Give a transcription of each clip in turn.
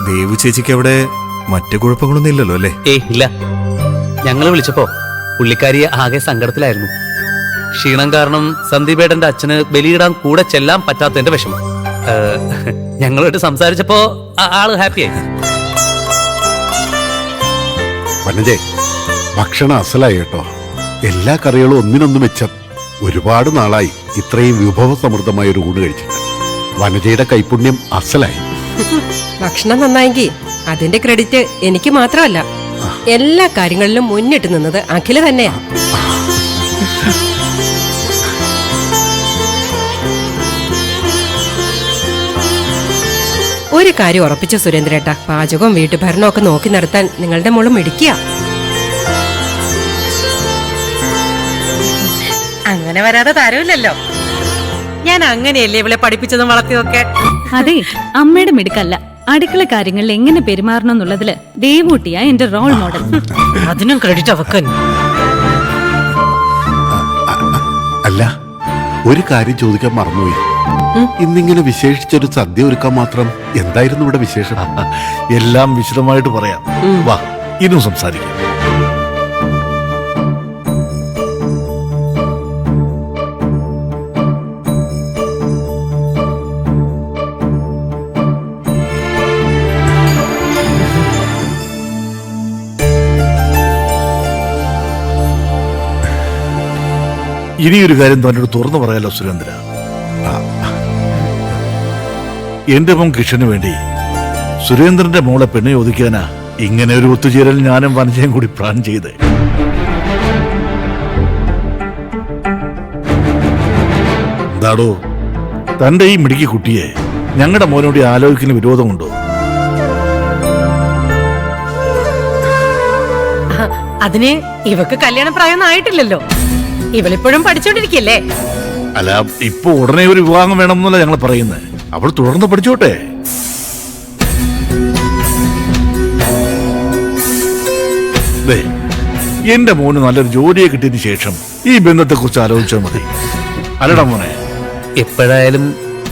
ദേവു ചേച്ചിക്ക് അവിടെ മറ്റു കുഴപ്പങ്ങളൊന്നും ഇല്ലല്ലോ അല്ലേ? ഇല്ല. ഞങ്ങള് വിളിച്ചപ്പോ പുള്ളിക്കാരി ആകെ സങ്കടത്തിലായിരുന്നു. ക്ഷീണം കാരണം സന്ദീപേട്ടന്റെ അച്ഛന് ബലിയിടാൻ കൂടെ ചെല്ലാൻ പറ്റാത്തതിന്റെ വിഷമം. ഞങ്ങളോട്ട് സംസാരിച്ചപ്പോ ആള് ഹാപ്പിയായി. വനജേ, ഭക്ഷണം അസലായി കേട്ടോ. എല്ലാ കറികളും ഒന്നിനൊന്നും മെച്ചം. ഒരുപാട് നാളായി ഇത്രയും വിഭവ സമൃദ്ധമായ ഒരു ഊണ് കഴിച്ചിട്ട്. വനജയുടെ കൈപുണ്യം അസലായി. ഭക്ഷണം നന്നായെങ്കിൽ അതിന്റെ ക്രെഡിറ്റ് എനിക്ക് മാത്രമല്ല, എല്ലാ കാര്യങ്ങളിലും മുന്നിട്ട് നിന്നത് അഖില തന്നെയാ. ഒരു കാര്യം ഉറപ്പിച്ച സുരേന്ദ്രേട്ട, പാചകവും വീട്ടുഭരണവും ഒക്കെ നോക്കി നടത്താൻ നിങ്ങളുടെ മോള് മിടിക്കുക. അങ്ങനെ വരാതെ തരവില്ലല്ലോ. ഞാൻ അങ്ങനെയല്ലേ ഇവളെ പഠിപ്പിച്ചതും വളർത്തിയൊക്കെ. അതെ, അമ്മയുടെ മിടുക്കല്ല, അടുക്കള കാര്യങ്ങളിൽ എങ്ങനെ പെരുമാറണം എന്നുള്ളതില് ദേവൂട്ടിയാ എന്റെ റോൾ മോഡൽ. അതിനും ക്രെഡിറ്റ് അവക്ക്. അല്ല, ഒരു കാര്യം ചോദിക്കാൻ മറന്നുപോയി. ഇന്നിങ്ങനെ വിശേഷിച്ചൊരു സദ്യ ഒരുക്കാൻ മാത്രം എന്തായിരുന്നു ഇവിടെ വിശേഷം? എല്ലാം വിശദമായിട്ട് പറയാം. വാ, ഇന്നും സംസാരിക്കാം. ഇനിയൊരു കാര്യം തന്നോട് തുറന്നു പറയാലോ സുരേന്ദ്ര. എന്റെ മോൻ കിഷന് വേണ്ടി സുരേന്ദ്രന്റെ മോളെ പെണ്ണെ ഒതുക്കാനാ ഇങ്ങനെ ഒരു ഒത്തുചേരൽ ഞാനും വനജയും കൂടി പ്ലാൻ ചെയ്ത്. എന്താടോ, തന്റെ ഈ മിടുക്കി കുട്ടിയെ ഞങ്ങളുടെ മോനോട് ആലോചിക്കുന്ന വിരോധമുണ്ടോ? അതിന് ഇവക്ക് കല്യാണ പ്രായം ആയിട്ടില്ലല്ലോ. ഇവളിപ്പോഴും പഠിച്ചോണ്ടിരിക്കല്ലേ. അല്ല, ഇപ്പൊ ഉടനെ ഒരു വിവാഹം വേണമെന്നല്ല ഞങ്ങൾ പറയുന്നത്. അവൾ തുടർന്ന് പഠിച്ചോട്ടെ. എന്റെ മോന് നല്ലൊരു ജോലിയെ കിട്ടിയതിന് ശേഷം ഈ ബന്ധത്തെ കുറിച്ച് ആലോചിച്ചാൽ മതി. അല്ലടാ മോനെ? എപ്പോഴായാലും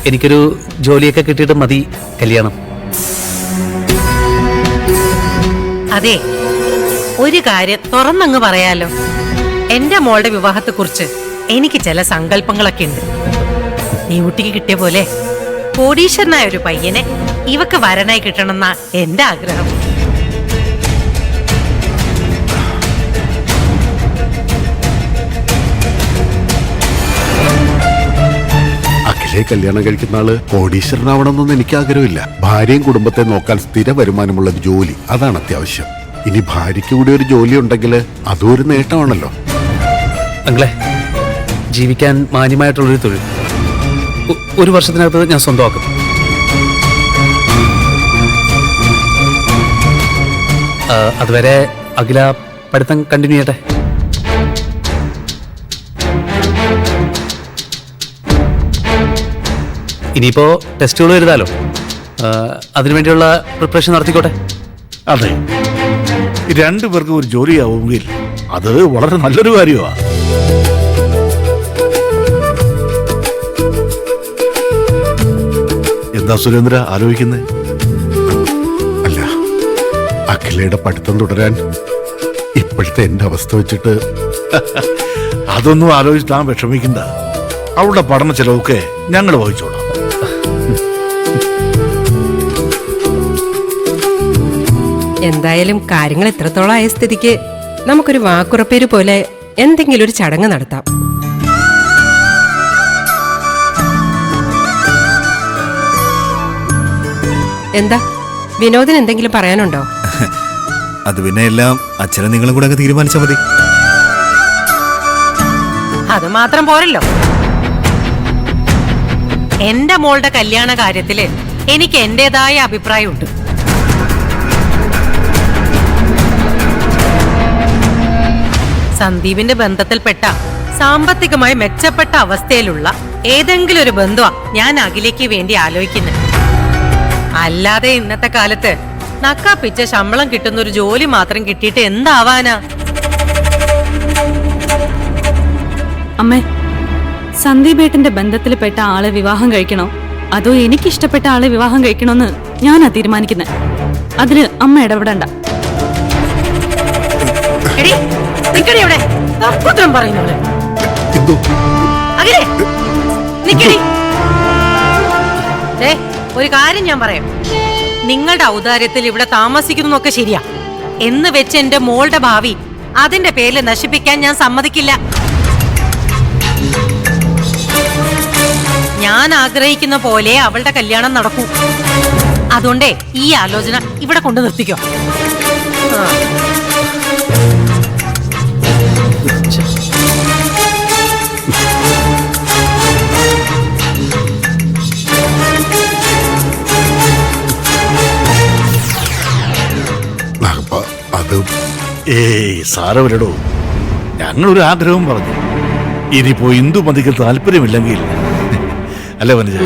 എനിക്കൊരു ജോലിയൊക്കെ കിട്ടിയിട്ട് മതി കല്യാണം. അതെ, ഒരു കാര്യം തുറന്നങ്ങ് പറയാലോ. എന്റെ മോളുടെ വിവാഹത്തെ കുറിച്ച് എനിക്ക് ചില സങ്കല്പങ്ങളൊക്കെ ഉണ്ട്. നീ ഊട്ടിക്ക് കിട്ടിയ പോലെ കോടീശ്വരനായ ഒരു പയ്യനെ ഇവക്ക് വരനായി കിട്ടണമെന്നാ എന്റെ ആഗ്രഹം. അഖിലെ കല്യാണം കഴിക്കുന്ന ആള് കോടീശ്വരനാവണമെന്നൊന്നും എനിക്ക് ആഗ്രഹമില്ല. ഭാര്യയും കുടുംബത്തെ നോക്കാൻ സ്ഥിര വരുമാനമുള്ള ഒരു ജോലി, അതാണ് അത്യാവശ്യം. ഇനി ഭാര്യയ്ക്ക് കൂടി ഒരു ജോലി ഉണ്ടെങ്കിൽ അതും ഒരു നേട്ടമാണല്ലോ. അങ്ങളെ, ജീവിക്കാൻ മാന്യമായിട്ടുള്ളൊരു തൊഴിൽ ഒരു വർഷത്തിനകത്ത് ഞാൻ സ്വന്തമാക്കും. അതുവരെ അഖില പഠിത്തം കണ്ടിന്യൂ ചെയ്യട്ടെ. ഇനിയിപ്പോ ടെസ്റ്റുകൾ എഴുതാലോ, അതിനുവേണ്ടിയുള്ള പ്രിപ്പറേഷൻ നടത്തിക്കോട്ടെ. അതെ, രണ്ടുപേർക്കും ഒരു ജോലിയാവുമെങ്കിൽ അത് വളരെ നല്ലൊരു കാര്യമാണ്. എന്താ സുരേന്ദ്ര ആലോചിക്കുന്നത്? അല്ല, അഖിലയുടെ പഠിത്തം തുടരാൻ ഇപ്പോഴത്തെ എന്റെ അവസ്ഥ വെച്ചിട്ട് അതൊന്നും ആലോചിച്ച് താൻ വിഷമിക്കണ്ട. അവളുടെ പഠന ചെലവൊക്കെ ഞങ്ങൾ വഹിച്ചോളാം. എന്തായാലും കാര്യങ്ങൾ എത്രത്തോളം ആയ സ്ഥിതിക്ക് നമുക്കൊരു വാക്കുറപ്പേര് പോലെ എന്തെങ്കിലും ഒരു ചടങ്ങ് നടത്താം. എന്താ വിനോദിന് എന്തെങ്കിലും പറയാനുണ്ടോ? അത് പിന്നെ എല്ലാം അച്ഛനും നിങ്ങളും കൂടെ അങ്ങ് തീരുമാനിച്ചാൽ മതി. അത് മാത്രം പോരല്ലോ. എന്റെ മോളുടെ കല്യാണ കാര്യത്തില് എനിക്ക് എന്റേതായ അഭിപ്രായമുണ്ട്. സന്ദീപിന്റെ ബന്ധത്തിൽപ്പെട്ട സാമ്പത്തികമായി മെച്ചപ്പെട്ട അവസ്ഥയിലുള്ള ഏതെങ്കിലും ഒരു ബന്ധുവാ ഞാൻ അഖിലേക്ക് വേണ്ടി ആലോചിക്കുന്നത്. അല്ലാതെ ഇന്നത്തെ കാലത്ത് നക്കാപ്പിച്ച ശമ്പളം കിട്ടുന്ന ഒരു ജോലി മാത്രം കിട്ടിയിട്ട് എന്താവാനാ? അമ്മേ, സന്ദീപേട്ടന്റെ ബന്ധത്തിൽപ്പെട്ട ആളെ വിവാഹം കഴിക്കണോ അതോ എനിക്കിഷ്ടപ്പെട്ട ആളെ വിവാഹം കഴിക്കണോന്ന് ഞാനാ തീരുമാനിക്കുന്നത്. അതിന് അമ്മ ഇടപെടണ്ട. എടി, നിക്കടി അവിടെ. അപ്പുത്രം പറയുന്നവള്. എന്തോ അഖിലേ, നിക്കടി. ദേ, ഒരു കാര്യം ഞാൻ പറയാം. നിങ്ങളുടെ ഔദാര്യത്തിൽ ഇവിടെ താമസിക്കുന്നൊക്കെ ശരിയാ. എന്ന് വെച്ച് എന്റെ മോളുടെ ഭാവി അതിന്റെ പേരിൽ നശിപ്പിക്കാൻ ഞാൻ സമ്മതിക്കില്ല. ഞാൻ ആഗ്രഹിക്കുന്ന പോലെ അവളുടെ കല്യാണം നടക്കൂ. അതുകൊണ്ടേ ഈ ആലോചന ഇവിടെ കൊണ്ട് നിർത്തിക്കോ. അത് ഏയ് സാരമില്ലടോ, ഞങ്ങളൊരു ആഗ്രഹവും പറഞ്ഞു. ഇനിയിപ്പോ ഹിന്ദു മതിക്ക് താല്പര്യമില്ലെങ്കിൽ അല്ലേ വനജ?